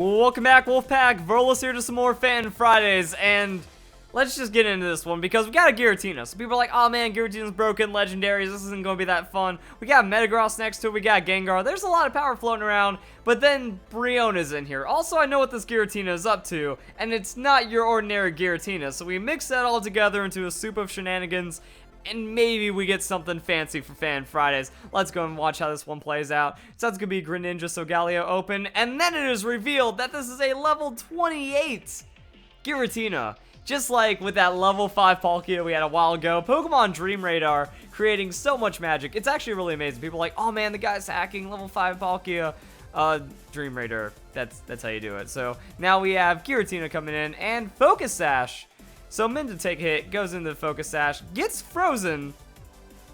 Welcome back, Wolfpack. Verlis here to some more Fan Fridays, and let's just get into this one because we got a Giratina. So people are like, oh man, Giratina's broken, legendaries, this isn't going to be that fun. We got Metagross next to it, we got Gengar. There's a lot of power floating around, but then Briona's in here. Also, I know what this Giratina is up to, and it's not your ordinary Giratina. So we mix that all together into a soup of shenanigans, and maybe we get something fancy for Fan Fridays. Let's go and watch how this one plays out. So that's going to be Greninja Solgaleo open, and then it is revealed that this is a level 28 Giratina. Just like with that level 5 Palkia we had a while ago, Pokemon Dream Radar creating so much magic. It's actually really amazing. People are like, oh man, the guy's hacking level 5 Palkia. Dream Radar, that's how you do it. So now we have Giratina coming in, and Focus Sash. So Min to take a hit, goes into Focus Sash, gets frozen,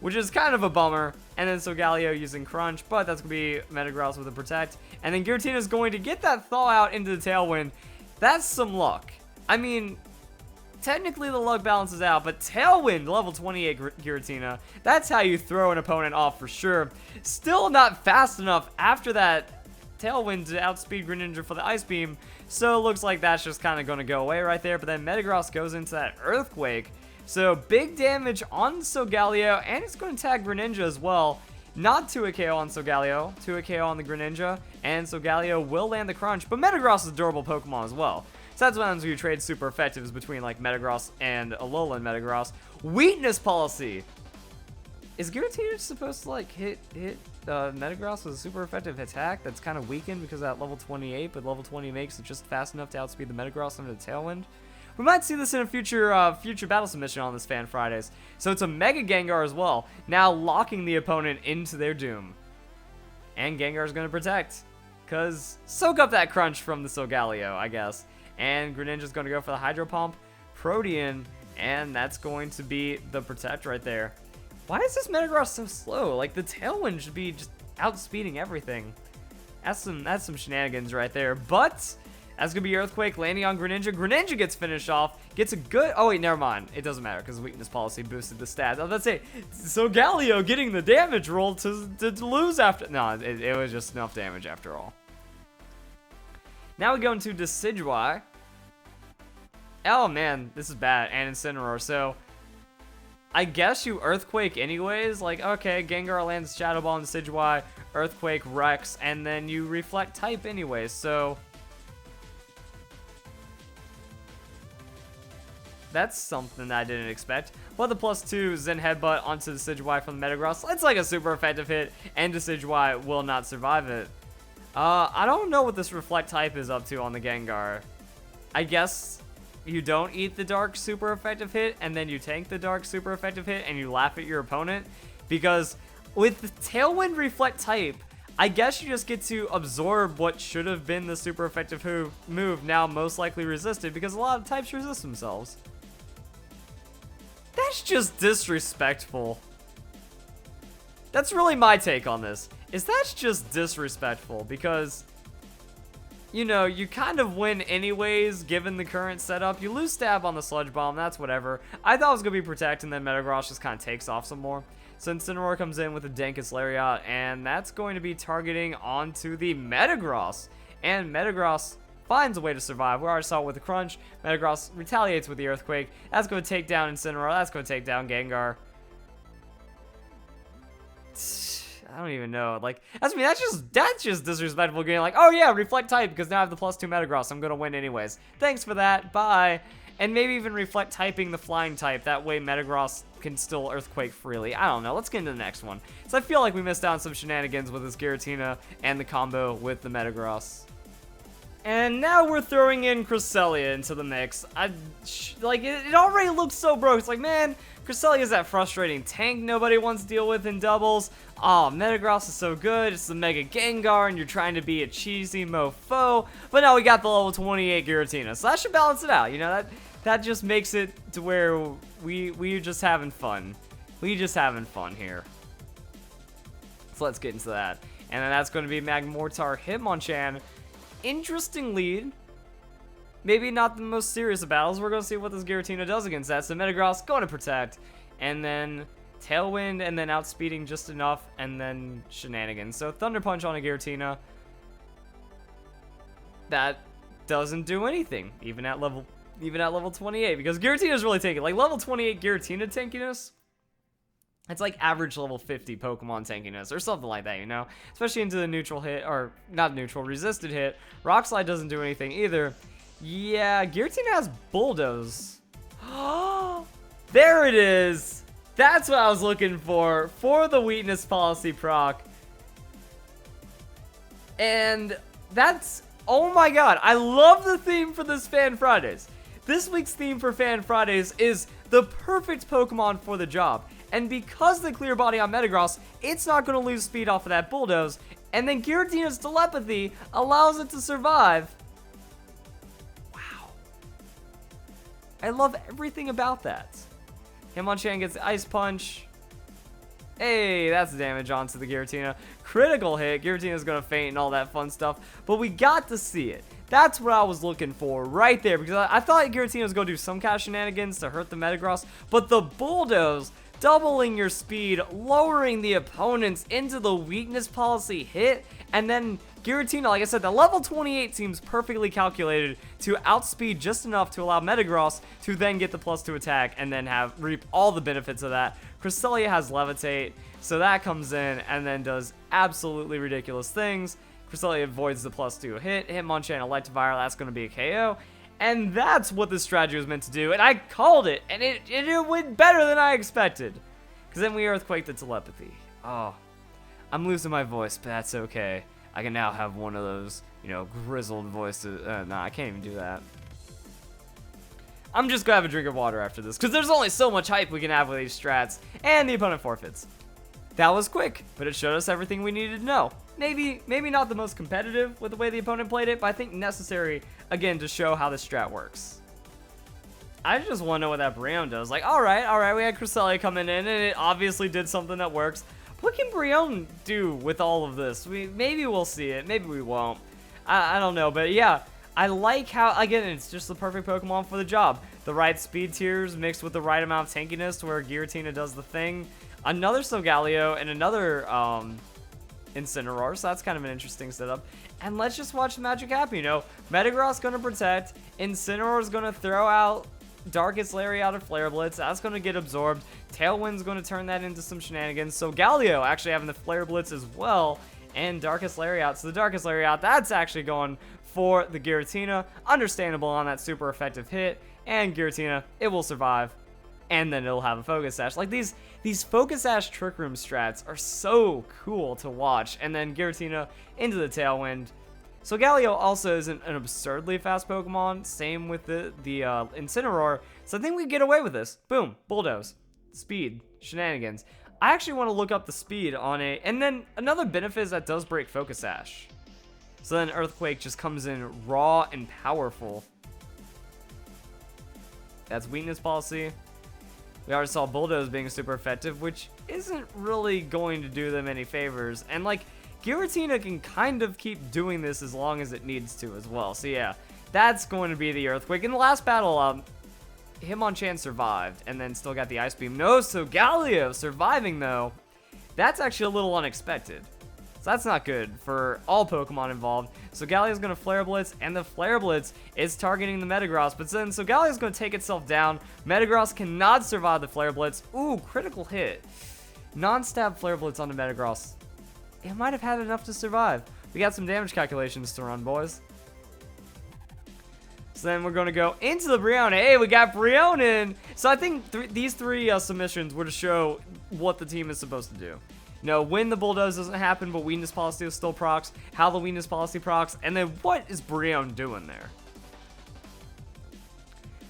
which is kind of a bummer. And then Solgaleo using Crunch, but that's going to be Metagross with a Protect. And then Giratina is going to get that Thaw out into the Tailwind. That's some luck. I mean, technically the luck balances out, but Tailwind, level 28 Giratina, that's how you throw an opponent off for sure. Still not fast enough after that Tailwind to outspeed Greninja for the Ice Beam, so it looks like that's just kind of going to go away right there. But then Metagross goes into that Earthquake, so big damage on Solgaleo, and it's going to tag Greninja as well. Not 2 KO on Solgaleo, 2 KO on the Greninja, and Solgaleo will land the Crunch, but Metagross is a durable Pokemon as well. So that's what happens when you trade super effectives between like Metagross and Alolan Metagross. Weakness policy! Is Giratina supposed to like hit Metagross with a super effective attack that's kind of weakened because of that level 28, but level 20 makes it just fast enough to outspeed the Metagross under the Tailwind? We might see this in a future battle submission on this Fan Fridays. So it's a Mega Gengar as well, now locking the opponent into their doom. And Gengar's going to protect, because soak up that Crunch from the Solgaleo, I guess. And Greninja's going to go for the Hydro Pump, Protean, and that's going to be the Protect right there. Why is this Metagross so slow? Like, the Tailwind should be just outspeeding everything. That's some shenanigans right there. But that's going to be Earthquake landing on Greninja. Greninja gets finished off. Gets a good... Oh, wait, never mind. It doesn't matter because weakness policy boosted the stats. I was about to say, Solgaleo getting the damage roll to lose after... No, it was just enough damage after all. Now we go into Decidueye. Oh, man. This is bad. And Incineroar. So I guess you Earthquake anyways. Like, okay, Gengar lands Shadow Ball on Decidueye, Earthquake, Rex, and then you Reflect type anyways, so that's something I didn't expect. But the +2 Zen Headbutt onto Decidueye from the Metagross, it's like a super effective hit, and Decidueye will not survive it. I don't know what this Reflect type is up to on the Gengar. I guess you don't eat the dark super effective hit, and then you tank the dark super effective hit, and you laugh at your opponent. Because with the Tailwind Reflect type, I guess you just get to absorb what should have been the super effective move, now most likely resisted, because a lot of types resist themselves. That's just disrespectful. That's really my take on this, is that's just disrespectful, because you know, you kind of win anyways, given the current setup. You lose Stab on the Sludge Bomb, that's whatever. I thought it was going to be Protect, and then Metagross just kind of takes off some more. So Incineroar comes in with a Dankus Lariat, and that's going to be targeting onto the Metagross. And Metagross finds a way to survive. We already saw it with the Crunch. Metagross retaliates with the Earthquake. That's going to take down Incineroar. That's going to take down Gengar. I don't even know. Like, that's just disrespectful. Getting like, oh yeah, Reflect type because now I have the +2 Metagross. I'm gonna win anyways. Thanks for that. Bye. And maybe even Reflect typing the Flying type. That way Metagross can still Earthquake freely. I don't know. Let's get into the next one. So I feel like we missed out on some shenanigans with this Giratina and the combo with the Metagross. And now we're throwing in Cresselia into the mix. It already looks so broke. It's like, man, Cresselia is that frustrating tank nobody wants to deal with in doubles. Oh, Metagross is so good. It's the Mega Gengar, and you're trying to be a cheesy mofo. But now we got the level 28 Giratina, so that should balance it out. You know, that just makes it to where we're just having fun. We just having fun here. So let's get into that. And then that's going to be Magmortar Hitmonchan. Interesting lead. Maybe not the most serious of battles. We're going to see what this Giratina does against that. So Metagross going to Protect. And then Tailwind, and then outspeeding just enough, and then shenanigans. So Thunder Punch on a Giratina. that doesn't do anything, even at level 28, because Giratina's really taking, like, level 28 Giratina tankiness. It's like average level 50 Pokemon tankiness or something like that, you know? Especially into the neutral hit, or not neutral, resisted hit. Rock Slide doesn't do anything either. Yeah, Giratina has Bulldoze. There it is. That's what I was looking for the weakness policy proc. And that's, oh my god, I love the theme for this Fan Fridays. This week's theme for Fan Fridays is the perfect Pokemon for the job. And because the Clear Body on Metagross, it's not going to lose speed off of that Bulldoze. And then Giratina's Telepathy allows it to survive. Wow. I love everything about that. Hitmonchan gets the Ice Punch. Hey, that's damage onto the Giratina. Critical hit. Giratina's going to faint and all that fun stuff. But we got to see it. That's what I was looking for right there. Because I thought Giratina was going to do some kind of shenanigans to hurt the Metagross. But the Bulldoze, doubling your speed, lowering the opponents into the weakness policy hit. And then Giratina, like I said, the level 28 seems perfectly calculated to outspeed just enough to allow Metagross to then get the +2 attack and then reap all the benefits of that. Cresselia has Levitate, so that comes in and then does absolutely ridiculous things. Cresselia avoids the +2 hit. Hitmonchan Electivire, that's going to be a KO. And that's what this strategy was meant to do. And I called it, and it went better than I expected. Because then we Earthquake the Telepathy. Oh, I'm losing my voice, but that's okay. I can now have one of those, you know, grizzled voices. Nah, I can't even do that. I'm just gonna have a drink of water after this, because there's only so much hype we can have with these strats, and the opponent forfeits. That was quick, but it showed us everything we needed to know. Maybe not the most competitive with the way the opponent played it, but I think necessary, again, to show how the strat works. I just want to know what that Brionne does. Like, alright, we had Cresselia coming in, and it obviously did something that works. What can Brionne do with all of this? Maybe we'll see it, maybe we won't. I don't know, but yeah, I like how, again, it's just the perfect Pokemon for the job. The right speed tiers mixed with the right amount of tankiness to where Giratina does the thing. Another Solgaleo and another Incineroar, so that's kind of an interesting setup. And let's just watch the magic happen, you know. Metagross gonna protect, Incineroar's gonna throw out Darkest Lariat or Flare Blitz, that's gonna get absorbed. Tailwind's gonna turn that into some shenanigans. So Galio actually having the Flare Blitz as well, and Darkest Lariat. So the Darkest Lariat, that's actually going for the Giratina. Understandable on that super effective hit, and Giratina, it will survive. And then it'll have a Focus Sash. Like, these Focus Sash Trick Room strats are so cool to watch. And then Giratina into the Tailwind. So Galio also isn't an absurdly fast Pokemon. Same with the Incineroar. So I think we get away with this. Boom. Bulldoze. Speed. Shenanigans. I actually want to look up the speed on it. And then another benefit is that does break Focus Sash. So then Earthquake just comes in raw and powerful. That's weakness policy. We already saw Bulldoze being super effective, which isn't really going to do them any favors. And, like, Giratina can kind of keep doing this as long as it needs to as well. So, yeah, that's going to be the Earthquake. In the last battle, Hitmonchan survived and then still got the Ice Beam. No, so Galio surviving, though, that's actually a little unexpected. So that's not good for all Pokemon involved. So Galio's going to Flare Blitz, and the Flare Blitz is targeting the Metagross. But then, so Galio's going to take itself down. Metagross cannot survive the Flare Blitz. Ooh, critical hit. Non-stab Flare Blitz on the Metagross. It might have had enough to survive. We got some damage calculations to run, boys. So then we're going to go into the Brionne. Hey, we got Brionne in. So I think these three submissions were to show what the team is supposed to do. No, when the Bulldoze doesn't happen, but weakness policy still procs, how the weakness policy procs, and then what is Brionne doing there?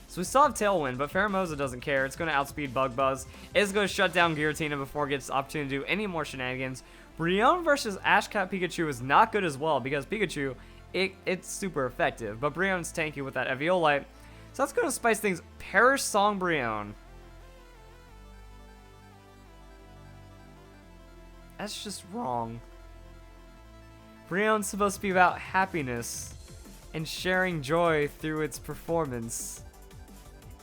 So we still have Tailwind, but Pheromosa doesn't care. It's going to outspeed Bug Buzz. It's going to shut down Giratina before it gets the opportunity to do any more shenanigans. Brionne versus Ashcat Pikachu is not good as well, because Pikachu, it's super effective, but Brionne's tanky with that Eviolite. So that's going to spice things. Perish Song Brionne. That's just wrong. Brionne's supposed to be about happiness and sharing joy through its performance.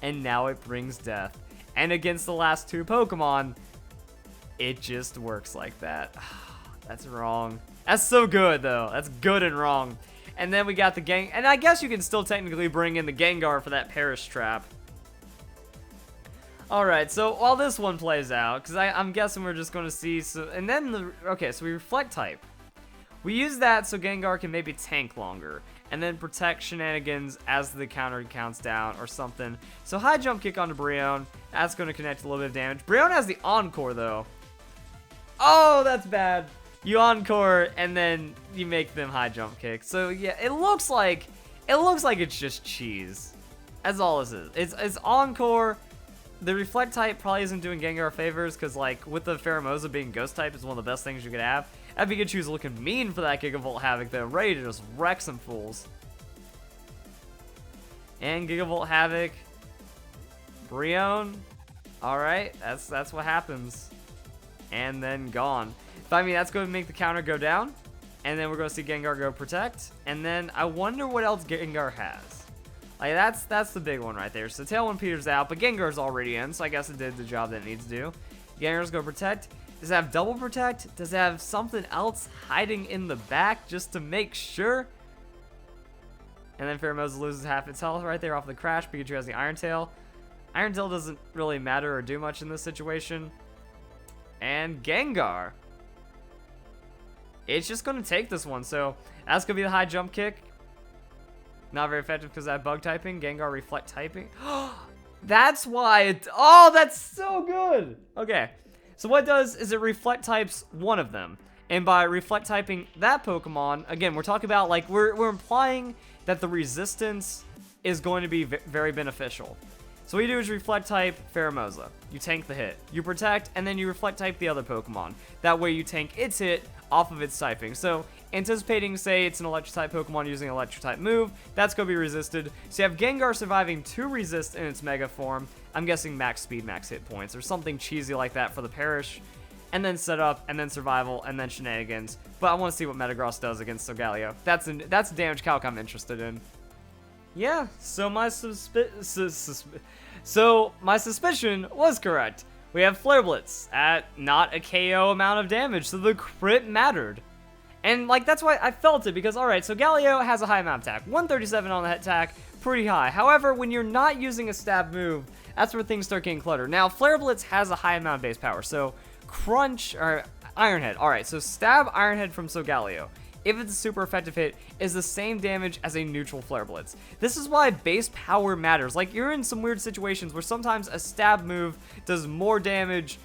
And now it brings death. And against the last two Pokemon, it just works like that. That's wrong. That's so good, though. That's good and wrong. And then we got the Gang, and I guess you can still technically bring in the Gengar for that Perish Trap. Alright, so while this one plays out, because I'm guessing we're just going to see, and then okay, so we Reflect type. We use that so Gengar can maybe tank longer, and then protect shenanigans as the counter counts down or something. So high jump kick onto Brion, that's going to connect a little bit of damage. Brion has the Encore though. Oh, that's bad. You Encore, and then you make them high jump kick. So yeah, it looks like it's just cheese. That's all this is. It's Encore. The Reflect type probably isn't doing Gengar favors, because like with the Pheromosa being Ghost type is one of the best things you could have. That Pikachu's looking mean for that Gigavolt Havoc though, ready to just wreck some fools. And Gigavolt Havoc, Brion. Alright, that's what happens. And then gone. But I mean, that's going to make the counter go down. And then we're going to see Gengar go Protect. And then I wonder what else Gengar has. Like, that's the big one right there. So Tailwind peters out, but Gengar's already in, so I guess it did the job that it needs to do. Gengar's go Protect. Does it have Double Protect? Does it have something else hiding in the back just to make sure? And then Pheromosa loses half its health right there off the crash. Pikachu has the Iron Tail. Iron Tail doesn't really matter or do much in this situation. And Gengar. It's just going to take this one, so that's going to be the high jump kick. Not very effective because of that bug typing. Gengar Reflect typing. That's why it... Oh, that's so good! Okay, so what it does is it Reflect types one of them. And by Reflect typing that Pokemon, again, we're talking about, like, we're implying that the resistance is going to be very beneficial. So what you do is Reflect type Pheromosa. You tank the hit. You Protect, and then you Reflect type the other Pokemon. That way you tank its hit off of its typing. So, anticipating, say, it's an Electric-type Pokemon using an Electric-type move, that's going to be resisted. So you have Gengar surviving 2 resist in its Mega form. I'm guessing max speed, max hit points, or something cheesy like that for the Perish. And then Setup, and then Survival, and then Shenanigans. But I want to see what Metagross does against Solgaleo. That's a damage calc I'm interested in. Yeah, so my suspicion was correct. We have Flare Blitz at not a KO amount of damage, so the crit mattered. And, like, that's why I felt it, because, alright, so Galio has a high amount of attack. 137 on the hit attack, pretty high. However, when you're not using a stab move, that's where things start getting cluttered. Now, Flare Blitz has a high amount of base power, so Crunch, or Iron Head. Alright, so stab Iron Head from Solgaleo, if it's a super effective hit, is the same damage as a neutral Flare Blitz. This is why base power matters. Like, you're in some weird situations where sometimes a stab move does more damage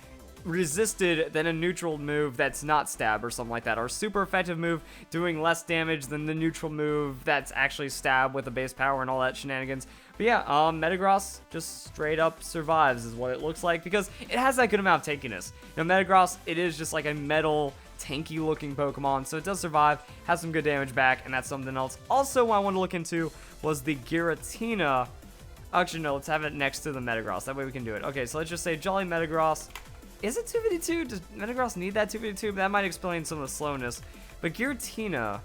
resisted than a neutral move that's not stab or something like that, or a super effective move doing less damage than the neutral move that's actually stab with a base power and all that shenanigans. But yeah, Metagross just straight up survives is what it looks like, because it has that good amount of tankiness. Now Metagross, it is just like a metal tanky looking Pokemon, so it does survive, has some good damage back, and that's something else. Also, what I wanted to look into was the Giratina. Actually, no, let's have it next to the Metagross. That way we can do it. Okay, so let's just say Jolly Metagross. Is it 252? Does Metagross need that 252? That might explain some of the slowness. But Giratina...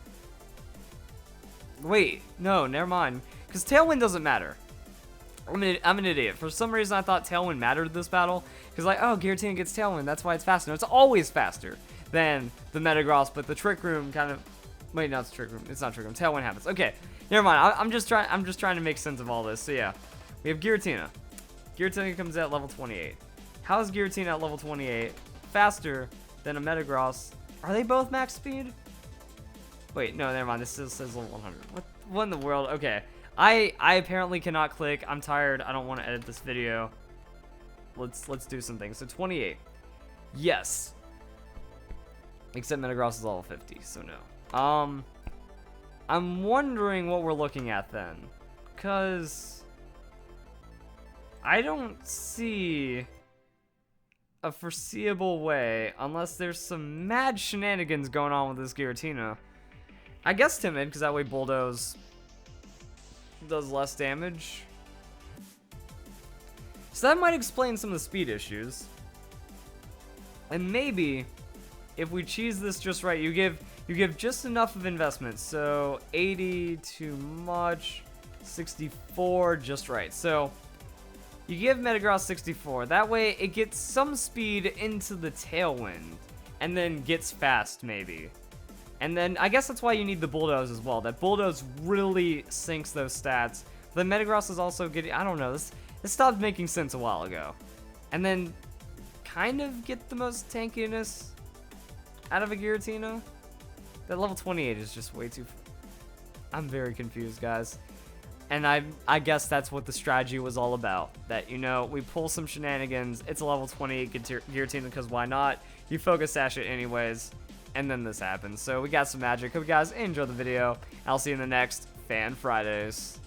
Wait, no, never mind. Because Tailwind doesn't matter. I'm an idiot. For some reason, I thought Tailwind mattered this battle. Because, like, oh, Giratina gets Tailwind. That's why it's faster. No, it's always faster than the Metagross. But the Trick Room kind of... Wait, no, it's Trick Room. It's not Trick Room. Tailwind happens. Okay, never mind. I'm just trying to make sense of all this. So, yeah. We have Giratina. Giratina comes at level 28. How is Giratina at level 28 faster than a Metagross? Are they both max speed? Wait, no, never mind. This still says level 100. What in the world? Okay. I apparently cannot click. I'm tired. I don't want to edit this video. Let's do something. So 28. Yes. Except Metagross is level 50, so no. I'm wondering what we're looking at then. Because I don't see a foreseeable way, unless there's some mad shenanigans going on with this Giratina. I guess Timid, because that way Bulldoze does less damage. So that might explain some of the speed issues. And maybe, if we cheese this just right, you give just enough of investment. So 80 too much, 64 just right. So you give Metagross 64. That way, it gets some speed into the Tailwind, and then gets fast, maybe. And then I guess that's why you need the Bulldoze as well. That Bulldoze really sinks those stats. The Metagross is also getting, I don't know, this stopped making sense a while ago. And then kind of get the most tankiness out of a Giratina. That level 28 is just way too... I'm very confused, guys. And I guess that's what the strategy was all about. That, you know, we pull some shenanigans. It's a level 28 Giratina because why not? You focus sash it anyways. And then this happens. So we got some magic. Hope you guys enjoyed the video. I'll see you in the next Fan Fridays.